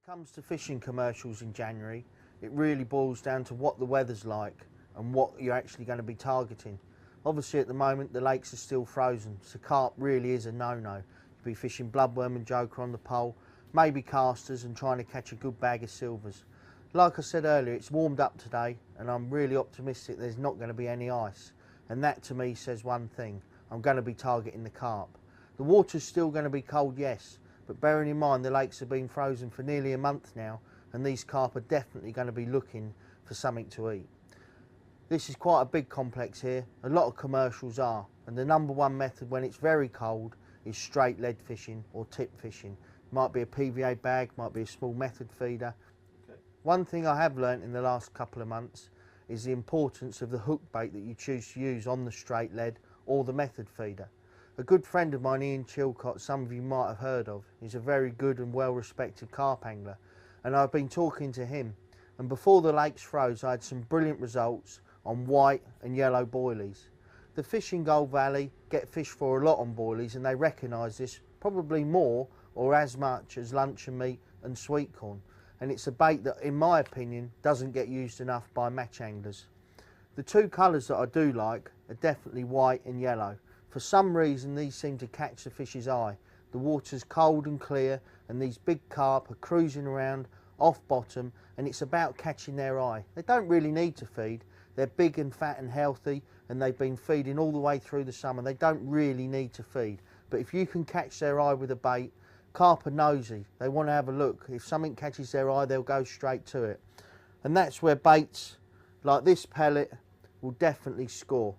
comes to fishing commercials in January, it really boils down to what the weather's like and what you're actually going to be targeting. Obviously at the moment the lakes are still frozen, so carp really is a no-no. You'll be fishing bloodworm and joker on the pole, maybe casters, and trying to catch a good bag of silvers. Like I said earlier, it's warmed up today and I'm really optimistic there's not going to be any ice, and that to me says one thing: I'm going to be targeting the carp. The water's still going to be cold, yes, but bearing in mind the lakes have been frozen for nearly a month now, and these carp are definitely going to be looking for something to eat. This is quite a big complex here. A lot of commercials are, and the number one method when it's very cold is straight lead fishing or tip fishing. Might be a PVA bag, might be a small method feeder. Okay. One thing I have learnt in the last couple of months is the importance of the hook bait that you choose to use on the straight lead or the method feeder. A good friend of mine, Ian Chilcott, some of you might have heard of, is a very good and well respected carp angler, and I've been talking to him, and before the lakes froze I had some brilliant results on white and yellow boilies. The fish in Gold Valley get fished for a lot on boilies, and they recognise this probably more or as much as luncheon meat and sweet corn, and it's a bait that in my opinion doesn't get used enough by match anglers. The two colours that I do like are definitely white and yellow. For some reason these seem to catch the fish's eye. The water's cold and clear and these big carp are cruising around off bottom, and it's about catching their eye. They don't really need to feed. They're big and fat and healthy, and they've been feeding all the way through the summer. They don't really need to feed. But if you can catch their eye with a bait, carp are nosy. They want to have a look. If something catches their eye, they'll go straight to it. And that's where baits like this pellet will definitely score.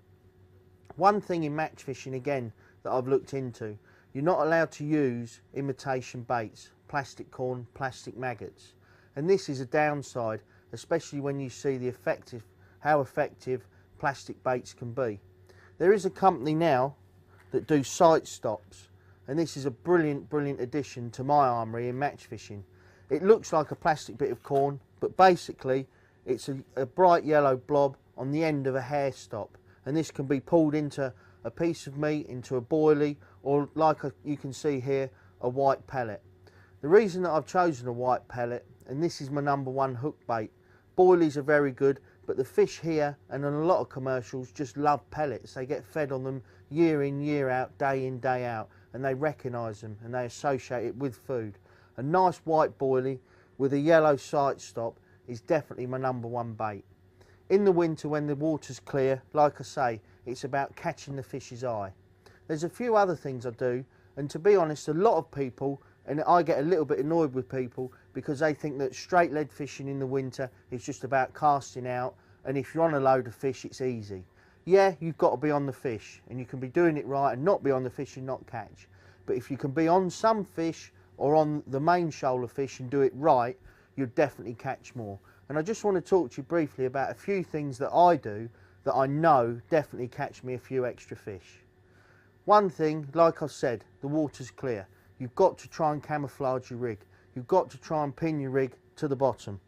One thing in match fishing again that I've looked into: you're not allowed to use imitation baits, plastic corn, plastic maggots, and this is a downside, especially when you see how effective plastic baits can be. There is a company now that do Sightstops, and this is a brilliant addition to my armoury in match fishing. It looks like a plastic bit of corn, but basically it's a bright yellow blob on the end of a hair stop, and this can be pulled into a piece of meat, into a boilie, or like you can see here, a white pellet. The reason that I've chosen a white pellet, and this is my number one hook bait, boilies are very good, but the fish here and in a lot of commercials just love pellets. They get fed on them year in, year out, day in, day out, and they recognise them and they associate it with food. A nice white boilie with a yellow sight stop is definitely my number one bait. In the winter when the water's clear, like I say, it's about catching the fish's eye. There's a few other things I do, and to be honest, a lot of people, and I get a little bit annoyed with people because they think that straight lead fishing in the winter is just about casting out, and if you're on a load of fish it's easy. Yeah, you've got to be on the fish, and you can be doing it right and not be on the fish and not catch. But if you can be on some fish or on the main shoal of fish and do it right, you'll definitely catch more. And I just want to talk to you briefly about a few things that I do that I know definitely catch me a few extra fish. One thing, like I've said, the water's clear. You've got to try and camouflage your rig. You've got to try and pin your rig to the bottom.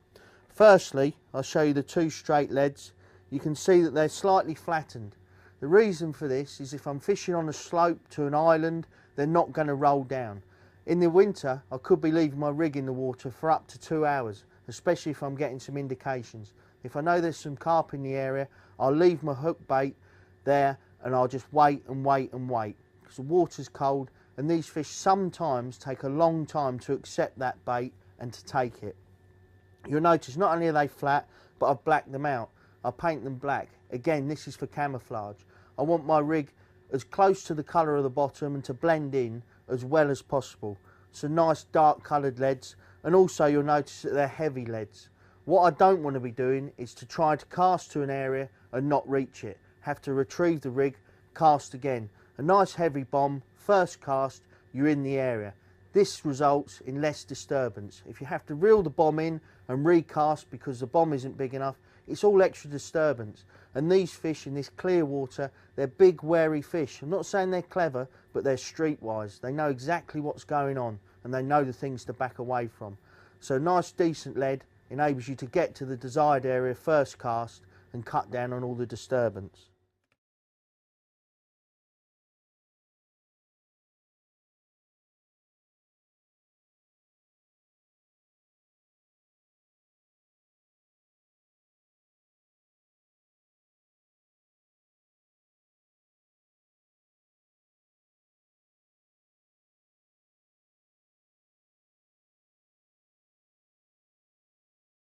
Firstly, I'll show you the two straight leads. You can see that they're slightly flattened. The reason for this is if I'm fishing on a slope to an island, they're not going to roll down. In the winter, I could be leaving my rig in the water for up to 2 hours, especially if I'm getting some indications. If I know there's some carp in the area, I'll leave my hook bait there and I'll just wait and wait and wait, because the water's cold and these fish sometimes take a long time to accept that bait and to take it. You'll notice not only are they flat, but I've blacked them out. I paint them black. Again, this is for camouflage. I want my rig as close to the colour of the bottom and to blend in as well as possible. So nice dark coloured leads, and also you'll notice that they're heavy leads. What I don't want to be doing is to try to cast to an area and not reach it. Have to retrieve the rig, cast again. A nice heavy bomb, first cast, you're in the area. This results in less disturbance. If you have to reel the bomb in and recast because the bomb isn't big enough, it's all extra disturbance. And these fish in this clear water, they're big, wary fish. I'm not saying they're clever, but they're streetwise. They know exactly what's going on and they know the things to back away from. So nice, decent lead enables you to get to the desired area first cast and cut down on all the disturbance.